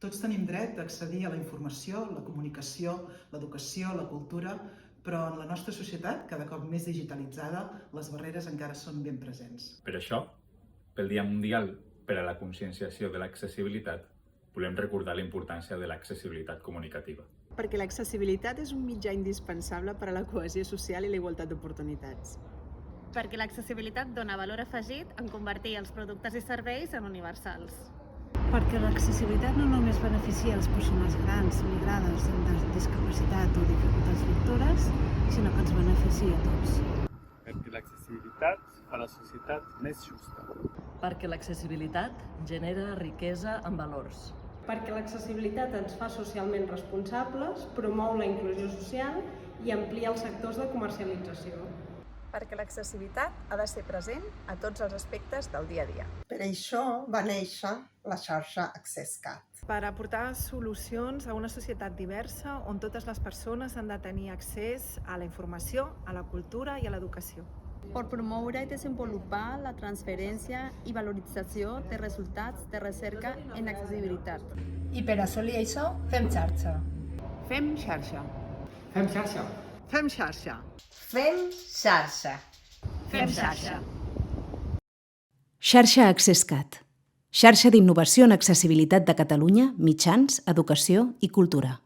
Tots tenim dret a accedir a la informació, la comunicació, l'educació, la cultura, però en la nostra societat, cada cop més digitalitzada, les barreres encara són ben presents. Per això, pel Dia Mundial per a la Conscienciació de l'Accessibilitat, volem recordar la importància de l'accessibilitat comunicativa. Perquè l'accessibilitat és un mitjà indispensable per a la cohesió social i la igualtat d'oportunitats. Perquè l'accessibilitat dona valor afegit en convertir els productes i serveis en universals. Perquè l'accessibilitat no només beneficia les persones grans, migrades, amb discapacitat o dificultats lectores, sinó que ens beneficia a tots. Perquè l'accessibilitat fa la societat més justa. Perquè l'accessibilitat genera riquesa en valors. Perquè l'accessibilitat ens fa socialment responsables, promou la inclusió social i amplia els sectors de comercialització. Perquè l'accessibilitat ha de ser present a tots els aspectes del dia a dia. Per això va néixer la xarxa AccessCat. Per aportar solucions a una societat diversa on totes les persones han de tenir accés a la informació, a la cultura i a l'educació. Per promoure i desenvolupar la transferència i valorització de resultats de recerca en accessibilitat. I per assolir això, fem xarxa. Fem xarxa. Fem xarxa. Fem xarxa. Fem xarxa. Fem xarxa. Xarxa AccessCat. Xarxa d'innovació en accessibilitat de Catalunya, mitjans, educació i cultura.